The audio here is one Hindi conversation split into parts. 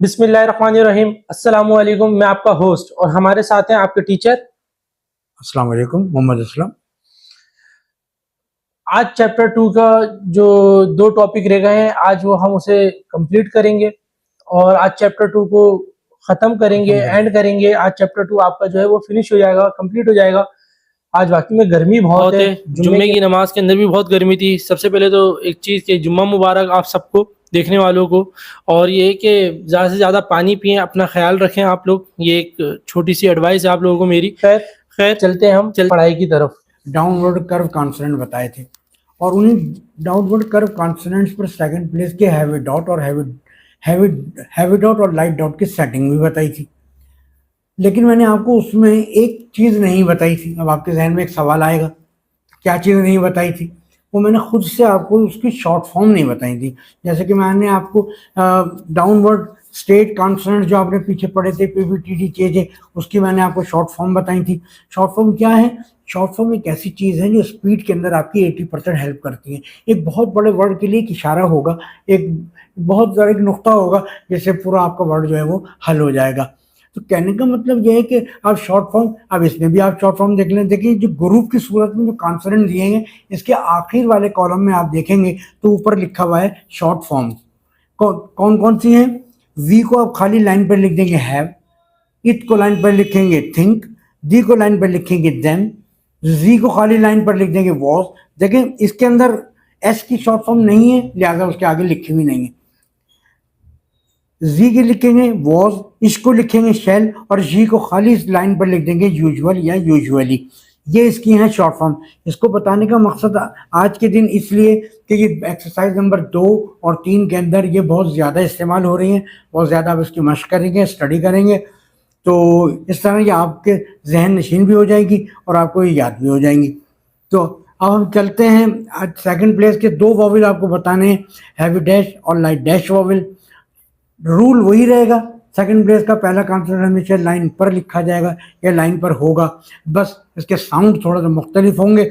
बिस्मिल्लाहिर्रहमानिर्रहीम। अस्सलामु अलैकुम। मैं आपका होस्ट और हमारे साथ हैं आपके टीचर। अस्सलाम वालेकुम, मोहम्मद असलम। आज चैप्टर 2 का जो 2 टॉपिक रह गए हैं, आज वो हम उसे कंप्लीट करेंगे और आज चैप्टर 2 को ख़त्म करेंगे, एंड करेंगे। आज चैप्टर 2 आपका जो है वो फिनिश हो जाएगा, कंप्लीट हो जाएगा। आज वाकई में गर्मी बहुत है। जुम्मे की नमाज के अंदर भी बहुत गर्मी थी। सबसे पहले तो एक चीज़ कि जुम्मा मुबारक आप सबको, देखने वालों को। और ये कि ज़्यादा से ज़्यादा पानी पिएं, अपना ख्याल रखें आप लोग। ये एक छोटी सी एडवाइस है आप लोगों को मेरी। खैर चलते हैं हम पढ़ाई की तरफ। डाउनवर्ड कर्व कॉन्सोनेंट बताए थे और उन्हीं डाउनवर्ड कर्व कॉन्सोनेंट्स पर सेकंड प्लेस के हैवी डॉट और हैवी डॉट और लाइट डॉट की सेटिंग भी बताई थी। लेकिन मैंने आपको उसमें एक चीज़ नहीं बताई थी। अब आपके जहन में एक सवाल आएगा, क्या चीज़ नहीं बताई थी? वो मैंने खुद से आपको उसकी शॉर्ट फॉर्म नहीं बताई थी। जैसे कि मैंने आपको डाउनवर्ड स्टेट कॉन्सोनेंट जो आपने पीछे पढ़े थे PBTD चेजे, उसकी मैंने आपको शॉर्ट फॉर्म बताई थी। शॉर्ट फॉर्म क्या है? शॉर्ट फॉर्म एक ऐसी चीज़ है जो स्पीड के अंदर आपकी 80% हेल्प करती है। एक बहुत बड़े वर्ड के लिए एक इशारा होगा, एक बहुत ज़्यादा एक नुक्ता होगा, जिससे पूरा आपका वर्ड जो है वो हल हो जाएगा। तो कहने का मतलब यह है कि आप शॉर्ट फॉर्म, अब इसमें भी आप शॉर्ट फॉर्म देख लें। देखिए, जो ग्रुप की सूरत में जो कॉन्सोनेंट दिए हैं, इसके आखिर वाले कॉलम में आप देखेंगे तो ऊपर लिखा हुआ है शॉर्ट फॉर्म। कौन कौन सी हैं? वी को आप खाली लाइन पर लिख देंगे हैव, इट को लाइन पर लिखेंगे थिंक, दी को लाइन पर लिखेंगे देम, जी को खाली लाइन पर लिख देंगे वॉज। देखें, इसके अंदर एस की शॉर्ट फॉर्म नहीं है, लिहाजा उसके आगे लिखी हुई नहीं है। जी के लिखेंगे वॉज, इसको लिखेंगे शेल और जी को खाली इस लाइन पर लिख देंगे यूजुअल या यूजुअली। ये इसकी हैं शॉर्ट फॉर्म। इसको बताने का मकसद आज के दिन इसलिए कि ये एक्सरसाइज नंबर 2 और 3 के अंदर ये बहुत ज़्यादा इस्तेमाल हो रही हैं। बहुत ज़्यादा आप इसकी मशक करेंगे, स्टडी करेंगे, तो इस तरह ये आपके जहन नशीन भी हो जाएगी और आपको ये याद भी हो जाएंगी। तो अब हम चलते हैं। आज सेकंड प्लेस के 2 वॉवल आपको बताने हैं, हैवी डैश और लाइट डैश वॉवल। रूल वही रहेगा, सेकंड प्लेस का पहला कॉन्सोनेंट हमेशा लाइन पर लिखा जाएगा या लाइन पर होगा। बस इसके साउंड थोड़ा सा मुख्तलिफ होंगे,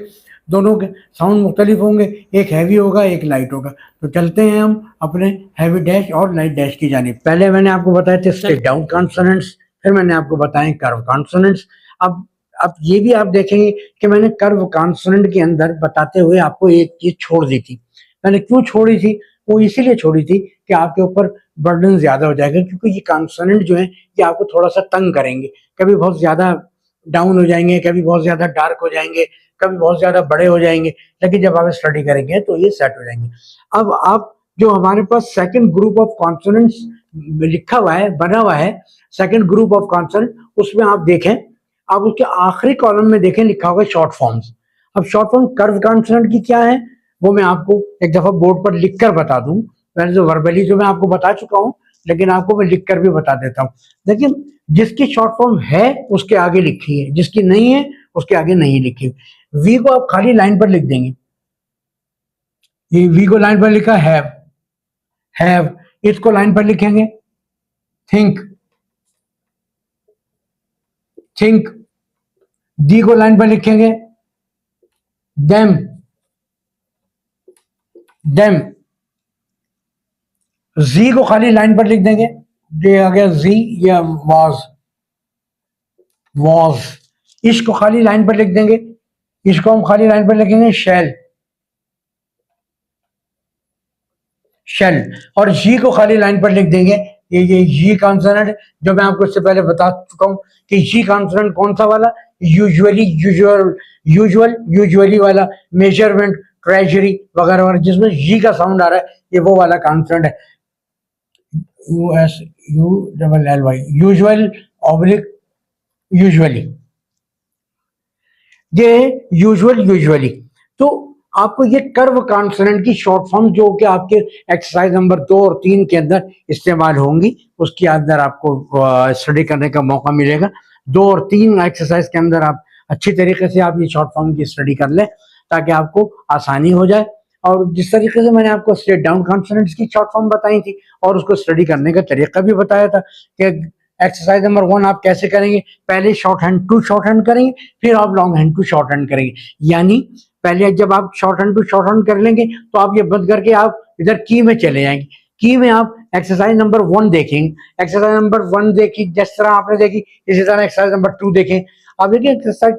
दोनों के साउंड मुख्तलिफ होंगे, एक हैवी होगा एक लाइट होगा। तो चलते हैं हम अपने हैवी डैश और लाइट डैश की जानिब। पहले मैंने आपको बताए थे स्ट्रेट डाउन कॉन्सोनेंट्स, फिर मैंने आपको बताए कर्व कॉन्सोनेंट्स। अब ये भी आप देखेंगे कि मैंने कर्व कॉन्सोनेंट के अंदर बताते हुए आपको एक चीज छोड़ दी थी। मैंने क्यों छोड़ी थी? वो इसीलिए छोड़ी थी कि आपके ऊपर बर्डन ज्यादा हो जाएगा, क्योंकि ये कॉन्सोनेंट जो है ये आपको थोड़ा सा तंग करेंगे। कभी बहुत ज्यादा डाउन हो जाएंगे, कभी बहुत ज्यादा डार्क हो जाएंगे, कभी बहुत ज्यादा बड़े हो जाएंगे, लेकिन जब आप स्टडी करेंगे तो ये सेट हो जाएंगे। अब आप जो हमारे पास सेकंड ग्रुप ऑफ कॉन्सोनेंट्स लिखा हुआ है, बना हुआ है सेकंड ग्रुप ऑफ कॉन्सोनेंट, उसमें आप देखें, आप उसके आखिरी कॉलम में देखें लिखा होगा शॉर्ट फॉर्म्स। अब शॉर्ट फॉर्म कर्व कॉन्सोनेंट की क्या है वो मैं आपको एक दफा बोर्ड पर लिखकर बता दूं। मैंने जो वर्बली जो मैं आपको बता चुका हूं, लेकिन आपको मैं लिखकर भी बता देता हूं। लेकिन जिसकी शॉर्ट फॉर्म है उसके आगे लिखी है, जिसकी नहीं है उसके आगे नहीं लिखी। वी को आप खाली लाइन पर लिख देंगे। ये वी को लाइन पर लिखा हैव, इसको लाइन पर लिखेंगे थिंक, दी को लाइन पर लिखेंगे देम, जी को खाली लाइन पर लिख देंगे, ये आ गया जी या वॉज। इसको खाली लाइन पर लिख देंगे, इसको हम खाली लाइन पर लिखेंगे शेल, और जी को खाली लाइन पर लिख देंगे। ये जी कॉन्सोनेंट जो मैं आपको इससे पहले बता चुका हूं कि जी कॉन्सोनेंट कौन सा वाला? यूजुअली वाला, मेजरमेंट, ट्रेजरी वगैरह वगैरह, जिसमें जी का साउंड आ रहा है, ये वो वाला कॉन्सोनेंट है। USULLY, यूजुअल ऑब्लिक यूजुअली, ये यूजुअली। तो आपको ये कर्व कॉन्सोनेंट की शॉर्ट फॉर्म जो कि आपके एक्सरसाइज नंबर 2 और 3 के अंदर इस्तेमाल होंगी, उसके अंदर आपको स्टडी करने का मौका मिलेगा। 2 और 3 एक्सरसाइज के अंदर आप अच्छी तरीके से आप ये शॉर्ट फॉर्म की स्टडी कर लें ताकि आपको आसानी हो जाए। और जिस तरीके से मैंने आपको स्ट्रेट डाउन कॉन्सोनेंट्स की शॉर्ट फॉर्म बताई थी और उसको स्टडी करने का तरीका भी बताया था कि एक्सरसाइज नंबर 1 आप कैसे करेंगे, पहले shorthand to shorthand करेंगे, फिर आप longhand to shorthand करेंगे। यानी पहले जब आप shorthand to shorthand कर लेंगे तो आप ये बंद करके आप इधर की में चले जाएंगे। की में आप एक्सरसाइज नंबर 1 देखेंगे। एक्सरसाइज नंबर 1 देखी, जिस तरह आपने देखी इसी तरह एक्सरसाइज नंबर 2 देखें। अब देखिए एक्सरसाइज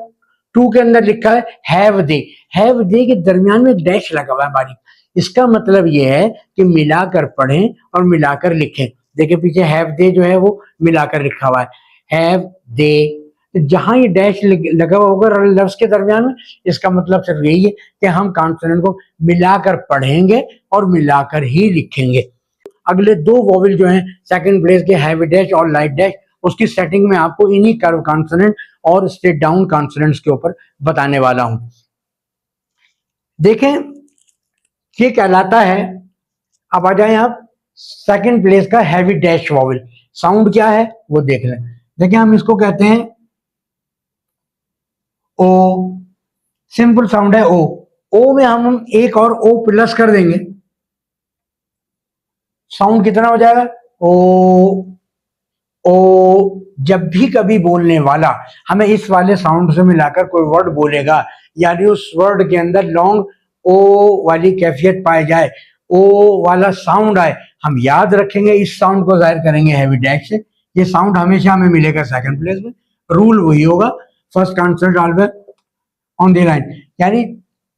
2 के अंदर लिखा है हैव दे। हैव दे के दरमियान में एक डैश लगा हुआ है बारीक। इसका मतलब ये है कि मिलाकर पढ़ें और मिलाकर लिखें। देखिए पीछे हैव दे जो है वो मिलाकर लिखा हुआ है, हैव दे। जहां ये डैश लगा हुआ होगा लफ्ज के दरमियान में, इसका मतलब सिर्फ यही है कि हम कॉन्सोनेंट को मिलाकर पढ़ेंगे और मिलाकर ही लिखेंगे। अगले 2 वोवेल जो हैं सेकंड प्लेस के हैवी डैश और लाइट डैश, उसकी सेटिंग में आपको इन्हीं कर्व कॉन्सोनेंट और स्ट्रेट डाउन कॉन्सोनेंट्स के ऊपर बताने वाला हूं। देखें ये कहलाता है, अब आ जाएं आप सेकंड प्लेस का हैवी डैश वोवेल। साउंड क्या है वो देख लें। देखिए हम इसको कहते हैं ओ, सिंपल साउंड है ओ। ओ में हम एक और ओ प्लस कर देंगे, साउंड कितना हो जाएगा ओ। ओ जब भी कभी बोलने वाला हमें इस वाले साउंड से मिलाकर कोई वर्ड बोलेगा, यानी उस वर्ड के अंदर लॉन्ग ओ वाली कैफियत पाई जाए, ओ वाला साउंड आए, हम याद रखेंगे, इस साउंड को जाहिर करेंगे हैवी डैश से। ये साउंड हमेशा हमें मिलेगा सेकंड प्लेस में। रूल वही होगा, first consonant always on the line, यानी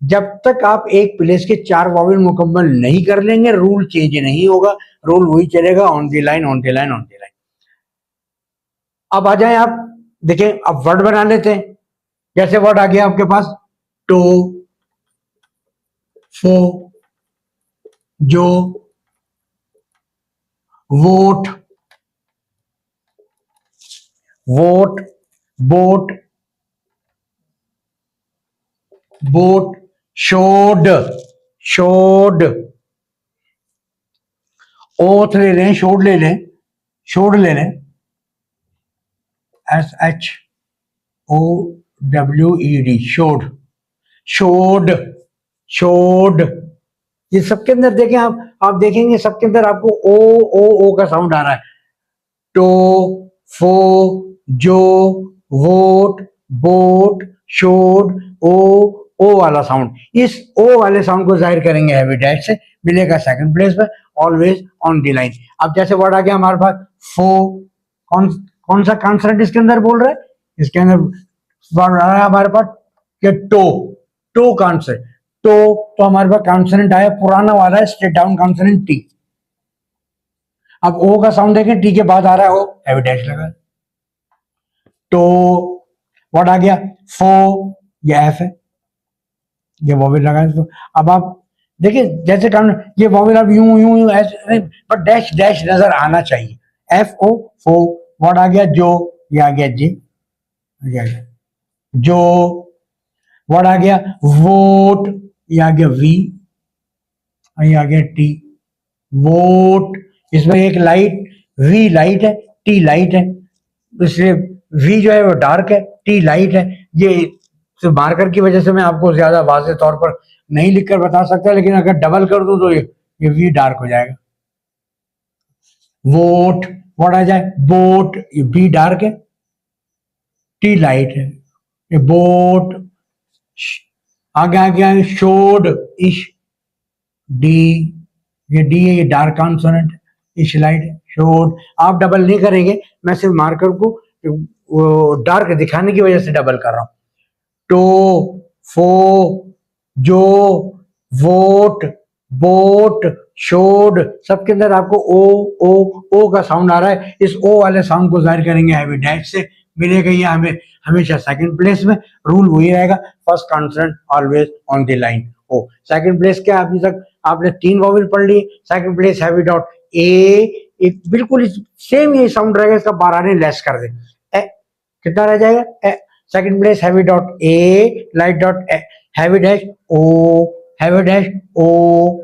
जब तक आप एक प्लेस के 4 वॉवेल मुकम्मल नहीं कर लेंगे रूल चेंज नहीं होगा, रूल वही चलेगा, on the line on the line on the line. अब आ जाए आप देखें, अब वर्ड बना लेते हैं। जैसे वर्ड आ गया आपके पास टो, फो, जो, vote, vote, boat, boat, showed, showed, oath ले लें, शोड ले लें, शोड ले लें, SHOWED, शोड, शोड, शोड। ये सबके अंदर देखें आप देखेंगे सबके अंदर आपको ओ का साउंड आ रहा है। टो, फो, जो, वोट, बोट, शोड, ओ वाला साउंड। इस ओ वाले साउंड को जाहिर करेंगे हैवी डैश से, मिलेगा सेकंड प्लेस पे, ऑलवेज ऑन द लाइन। अब जैसे वर्ड आ गया हमारे पास फो, कौन सा कॉन्सोनेंट इसके अंदर बोल रहा है, इसके अंदर वर्ड आ रहा है हमारे पास कि टो, टो कॉन्सोनेंट, तो हमारे पास कॉन्सोनेंट आया पुराना वाला है स्ट्रेट डाउन कॉन्सोनेंट टी। अब ओ का साउंड देखें, टी के बाद आ रहा है ओ, हैवी डैश लगा। तो वर्ड आ गया फो, ये एफ है, ये वॉवेल लगा है इसको। अब आप देखिए जैसे ये वॉवेल अब यूं यूं यूं ऐसे, पर डैश डैश नजर आना चाहिए। एफ ओ, फो। वर्ड आ गया जो, ये आ गया जे, जो। वर्ड आ गया वोट, ये आ गया वी, ये आ गया टी, वोट। इसमें एक लाइट, वी लाइट है, टी लाइट है, इसलिए वी जो है वो डार्क है, टी लाइट है। ये तो मार्कर की वजह से मैं आपको ज्यादा वाज़ेह तौर पर नहीं लिखकर बता सकता, लेकिन अगर डबल कर दूं तो ये वी डार्क हो जाएगा। वोट, वर्ड आ जाए बोट, ये बी डार्क है, टी लाइट है, ये बोट। आगे आ गया शोड, इश, डी, ये डी है, ये डार्क कॉन्सोनेंट है, इश लाइट है, शोड। आप डबल नहीं करेंगे, मैं सिर्फ मार्कर को डार्क दिखाने की वजह से डबल कर रहा हूं। टो, फो, जो, वोट, बोट, शोड, सबके अंदर आपको ओ का साउंड आ रहा है। इस ओ वाले साउंड को जाहिर करेंगे हैवी डैश से, मिलेगा ये हमें हमेशा सेकंड प्लेस में। रूल वही रहेगा, first consonant always on the line ओ। सेकंड प्लेस क्या, अभी तक आपने 3 वॉवेल पढ़ लिए। Second place heavy dot A, एक बिल्कुल सेम ये साउंड रहेगा, इसका 12 ने लेस कर दे, ए कितना रह जाएगा ए। सेकंड प्लेस हैवी डॉट ए, लाइट डॉट हैवी डैश ओ, हैवी डैश ओ।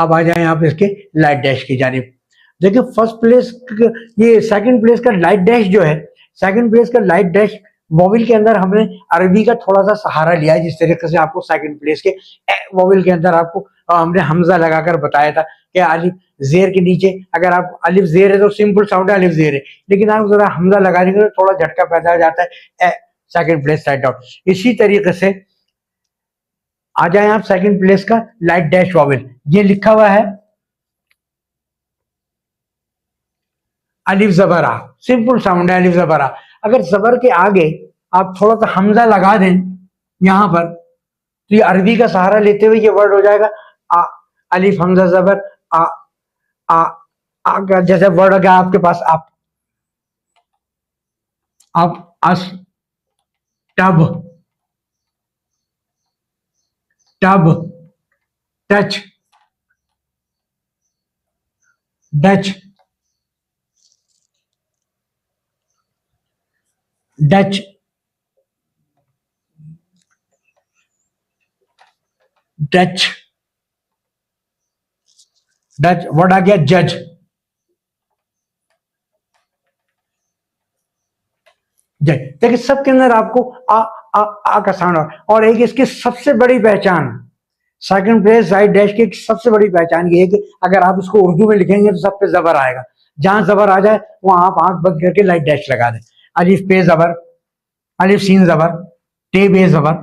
अब आ जाए आप इसके लाइट डैश की जानिब। देखिए फर्स्ट प्लेस, ये सेकंड प्लेस का लाइट डैश जो है, सेकंड प्लेस का लाइट डैश वॉवेल के अंदर हमने अरबी का थोड़ा सा सहारा लिया है। जिस तरीके से आपको सेकंड प्लेस के वॉवेल के अंदर आपको हमने हमजा लगाकर बताया था कि अलिफ जेर के नीचे, अगर आप अलिफ जेर है तो सिंपल साउंड है अलिफ जेर है, लेकिन आप जरा हमजा लगा देंगे तो थोड़ा झटका पैदा हो जाता है, सेकंड प्लेस लाइट डॉट। इसी तरीके से आ जाए आप सेकंड प्लेस का लाइट डैश वॉवेल, ये लिखा हुआ है अलिफ जबर आ, सिंपल साउंड है अलिफ जबर आ। अगर जबर के आगे आप थोड़ा सा हमजा लगा दें यहां पर, तो ये अरबी का सहारा लेते हुए ये वर्ड हो जाएगा आ, अलिफ हमजा जबर आ, आ जैसे वर्ड हो गया आपके पास आप अस, tub, tub, touch, Dutch, Dutch, Dutch, Dutch, word आ गया जज, जज। देखिए सबके अंदर आपको आ का साउंड और एक इसकी सबसे बड़ी पहचान, सेकंड प्लेस राइट डैश की सबसे बड़ी पहचान ये है कि अगर आप इसको उर्दू में लिखेंगे तो सब पे जबर आएगा, जहां जबर आ जाए वहां आप आंख बंद करके लाइट डैश लगा दें। अलिफ पे जबर, अलिफ सीन जबर, टे बे जबर,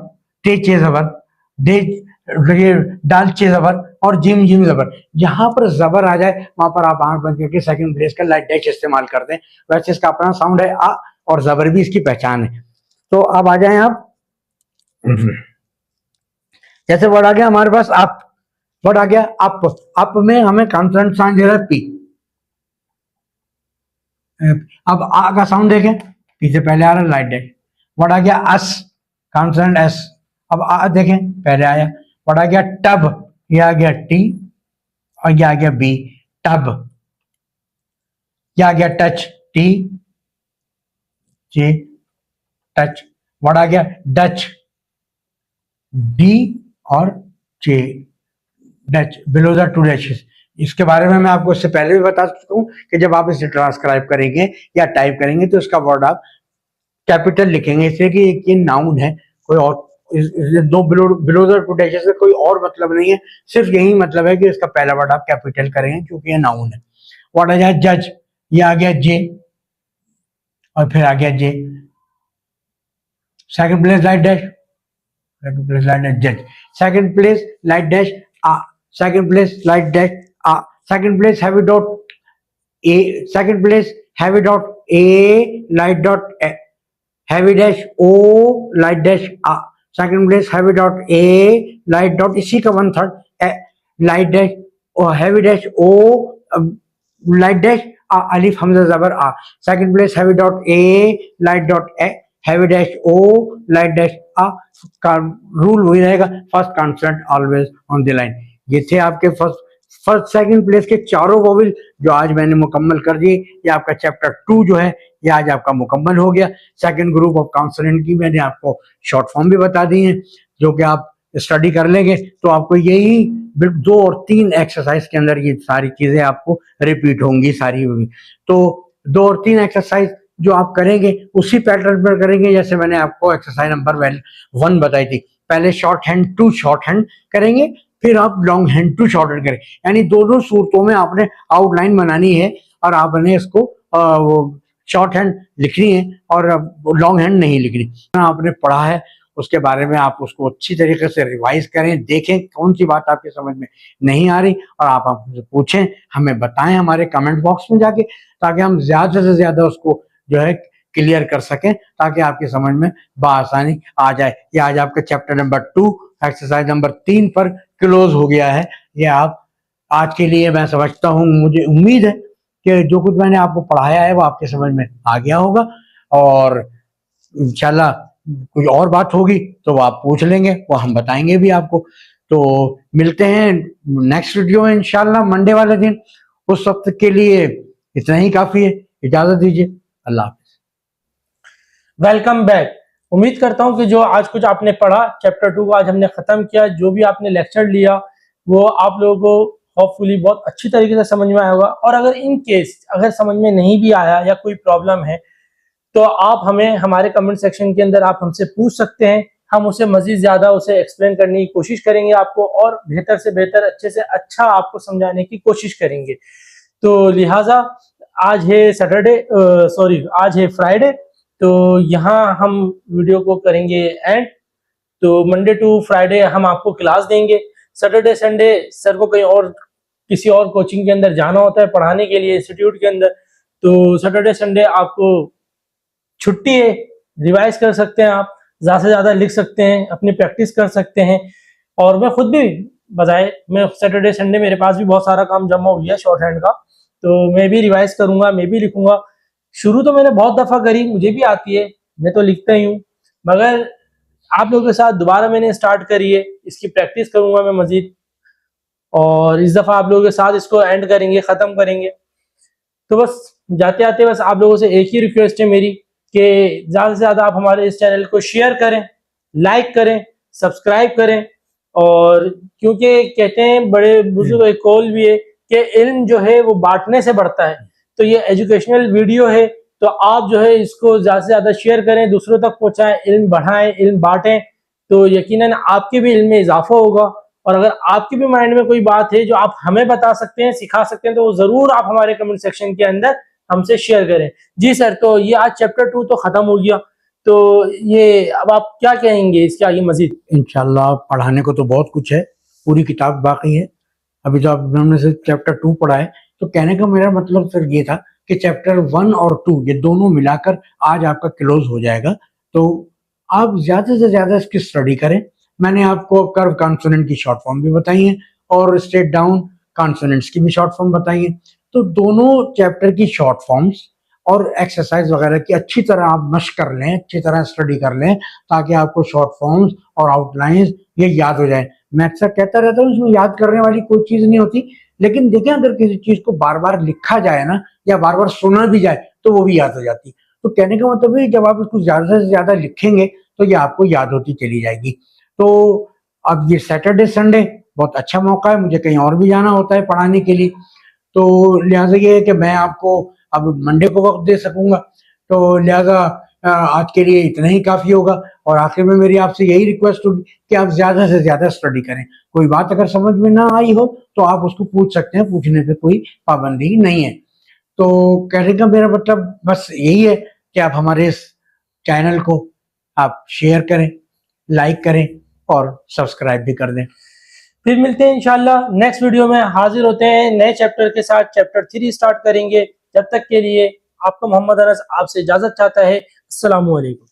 टे चे जबर, डे डाल चे जबर और जिम जिम जबर। जहां पर जबर आ जाए वहां पर आप आंख बंद करके सेकंड प्लेस का लाइट डैश इस्तेमाल कर दें। वैसे इसका अपना साउंड है आ और जबर भी इसकी पहचान है। तो अब आ जाए आप, जैसे वर्ड आ गया हमारे पास अप, वर्ड आ गया अप, अप में हमें कॉन्सोनेंट साउंड दे रहा है पी। अब आ का साउंड देखें, पी से पहले आ रहा है लाइट डैश। वर्ड आ गया अस, कॉन्सोनेंट एस। अब आ देखें पहले आया। वर्ड आ गया टब, ये आ गया टी और ये आ गया बी, टब। ये आ गया touch, T J, touch. Word आ गया डच, डी और J, Dutch, below the two dashes. इसके बारे में मैं आपको इससे पहले भी बता सकता हूँ कि जब आप इसे ट्रांसक्राइब करेंगे या टाइप करेंगे तो इसका वर्ड आप कैपिटल लिखेंगे, इसलिए कि एक ये नाउन है, कोई और दो बिलो द टू डैशेस से कोई और मतलब नहीं है, सिर्फ यही मतलब है कि इसका पहला वर्ड आप कैपिटल करेंगे क्योंकि ये नाउन है। वर्ड आ जाए जज, ये आ गया जे और फिर आ गया J, second place light dash, second place light dash जज, सेकंड प्लेस लाइट डैश आ, सेकंड प्लेस लाइट डैश आ, सेकंड प्लेस हैवी डॉट ए, सेकंड प्लेस हैवी डॉट ए लाइट डॉट हैवी डैश ओ लाइट डैश आ, सेकंड प्लेस हैवी डॉट ए लाइट डॉट, इसी का 1/3 लाइट डैश और हैवी डैश ओ लाइट डैश आ, अलिफ हमजा जबर आ, सेकंड प्लेस हैवी डॉट ए लाइट डॉट हैवी डैश ओ लाइट डैश आ का रूल वही रहेगा, first consonant always on the line. ये थे आपके फर्स्ट सेकंड प्लेस के चारों वोवेल जो आज मैंने मुकम्मल कर दिए। ये आपका चैप्टर 2 जो है ये आज आपका मुकम्मल हो गया। सेकंड ग्रुप ऑफ कॉन्सोनेंट की मैंने आपको शॉर्ट फॉर्म भी बता दी है, जो कि आप स्टडी कर लेंगे तो आपको यही 2 और 3 एक्सरसाइज के अंदर ये सारी चीजें आपको रिपीट होंगी सारी। तो 2 और 3 एक्सरसाइज जो आप करेंगे उसी पैटर्न पर करेंगे जैसे मैंने आपको एक्सरसाइज नंबर 1 बताई थी। पहले shorthand to shorthand करेंगे, फिर आप longhand to shorthand करें, यानी दोनों सूरतों में आपने आउटलाइन बनानी है और आपने इसको शॉर्ट हैंड लिखनी है और लॉन्ग हैंड नहीं लिखनी। आपने पढ़ा है उसके बारे में आप उसको अच्छी तरीके से रिवाइज करें, देखें कौन सी बात आपकी समझ में नहीं आ रही और आप हमसे पूछें, हमें बताएं हमारे कमेंट बॉक्स में जाके, ताकि हम ज्यादा से ज्यादा उसको जो है क्लियर कर सकें, ताकि आपकी समझ में बआसानी आ जाए। ये आज आपका चैप्टर नंबर 2 एक्सरसाइज नंबर 3 पर क्लोज हो गया है। ये आप आज के लिए मैं समझता हूँ, मुझे उम्मीद है कि जो कुछ मैंने आपको पढ़ाया है वो आपके समझ में आ गया होगा और इंशाल्लाह कोई और बात होगी तो वो आप पूछ लेंगे, वो हम बताएंगे भी आपको। तो मिलते हैं नेक्स्ट वीडियो में इंशाल्लाह मंडे वाले दिन। उस वक्त के लिए इतना ही काफी है, इजाजत दीजिए, अल्लाह हाफिज। Welcome back. उम्मीद करता हूं कि जो आज कुछ आपने पढ़ा चैप्टर 2 को आज हमने खत्म किया, जो भी आपने लेक्चर लिया वो आप लोगों को होपफुली बहुत अच्छी तरीके से समझ में आया होगा। और अगर इन केस अगर समझ में नहीं भी आया या कोई प्रॉब्लम है तो आप हमें हमारे कमेंट सेक्शन के अंदर आप हमसे पूछ सकते हैं, हम उसे मजीद ज्यादा उसे एक्सप्लेन करने की कोशिश करेंगे आपको, और बेहतर से बेहतर अच्छे से अच्छा आपको समझाने की कोशिश करेंगे। तो लिहाजा आज है आज है फ्राइडे, तो यहाँ हम वीडियो को करेंगे एंड। तो मंडे टू फ्राइडे हम आपको क्लास देंगे। सैटरडे संडे सर को कहीं और किसी और कोचिंग के अंदर जाना होता है पढ़ाने के लिए इंस्टीट्यूट के अंदर, तो सैटरडे संडे आपको छुट्टी है, रिवाइज कर सकते हैं आप, ज़्यादा से ज़्यादा लिख सकते हैं, अपनी प्रैक्टिस कर सकते हैं। और मैं खुद भी बजाय मैं सैटरडे संडे मेरे पास भी बहुत सारा काम जमा हो गया शॉर्ट हैंड का, तो मैं भी रिवाइज करूंगा, मैं भी लिखूंगा। शुरू तो मैंने बहुत दफ़ा करी, मुझे भी आती है, मैं तो लिखता ही हूँ, मगर आप लोगों के साथ दोबारा मैंने स्टार्ट करी है, इसकी प्रैक्टिस करूंगा मैं मज़ीद, और इस दफ़ा आप लोगों के साथ इसको एंड करेंगे, ख़त्म करेंगे। तो बस जाते आते बस आप लोगों से एक ही रिक्वेस्ट है मेरी कि ज़्यादा से ज़्यादा आप हमारे इस चैनल को शेयर करें, लाइक करें, सब्सक्राइब करें। और क्योंकि कहते हैं बड़े बुजुर्ग एक कौल भी है कि इल्म जो है वो बांटने से बढ़ता है, तो ये एजुकेशनल वीडियो है, तो आप जो है इसको ज़्यादा से ज़्यादा शेयर करें, दूसरों तक पहुँचाएं, इल्म बढ़ाएं, इल्म बांटें, तो यकीनन आपके भी इल्म में इजाफा होगा। और अगर आपके भी माइंड में कोई बात है जो आप हमें बता सकते हैं, सिखा सकते हैं, तो वो जरूर आप हमारे कमेंट सेक्शन के अंदर हमसे शेयर करें। जी सर, तो ये आज चैप्टर 2 तो खत्म हो गया, तो ये अब आप क्या कहेंगे इसके आगे मजीद? इंशाल्लाह पढ़ाने को तो बहुत कुछ है, पूरी किताब बाकी है। अभी तो अब हमने सिर्फ चैप्टर 2 पढ़ा है, तो कहने का मेरा मतलब सर ये था कि चैप्टर 1 और 2 ये दोनों मिलाकर आज आपका क्लोज हो जाएगा। तो आप ज़्यादा से ज़्यादा इसकी स्टडी करें। मैंने आपको कर्व कॉन्सोनेंट की शॉर्ट फॉर्म भी बताई है और स्ट्रेट डाउन कॉन्सोनेंट्स की भी शॉर्ट फॉर्म बताई है। तो दोनों चैप्टर की शॉर्ट फॉर्म्स और एक्सरसाइज वगैरह की अच्छी तरह आप मशक कर लें, अच्छी तरह स्टडी कर लें, ताकि आपको शॉर्ट फॉर्म्स और आउटलाइंस ये याद हो जाए। मैं अक्सर कहता रहता हूँ इसमें याद करने वाली कोई चीज़ नहीं होती, लेकिन देखें अगर किसी चीज़ को बार बार लिखा जाए ना या बार बार सुना भी जाए तो वो भी याद हो जाती। तो कहने का मतलब है जब आप इसको ज़्यादा से ज़्यादा लिखेंगे तो ये आपको याद होती चली जाएगी। तो अब ये सैटरडे संडे बहुत अच्छा मौका है, मुझे कहीं और भी जाना होता है पढ़ाने के लिए, तो लिहाजा ये है कि मैं आपको अब मंडे को वक्त दे सकूंगा। तो लिहाजा आज के लिए इतना ही काफ़ी होगा। और आखिर में मेरी आपसे यही रिक्वेस्ट होगी कि आप ज़्यादा से ज़्यादा स्टडी करें। कोई बात अगर समझ में ना आई हो तो आप उसको पूछ सकते हैं, पूछने पे कोई पाबंदी नहीं है। तो कहने का मेरा मतलब बस यही है कि आप हमारे इस चैनल को आप शेयर करें, लाइक करें और सब्सक्राइब भी कर दें। फिर मिलते हैं इंशाल्लाह नेक्स्ट वीडियो में, हाजिर होते हैं नए चैप्टर के साथ। चैप्टर 3 स्टार्ट करेंगे। जब तक के लिए आपका मोहम्मद अनस आपसे इजाजत चाहता है। अस्सलामु अलैकुम।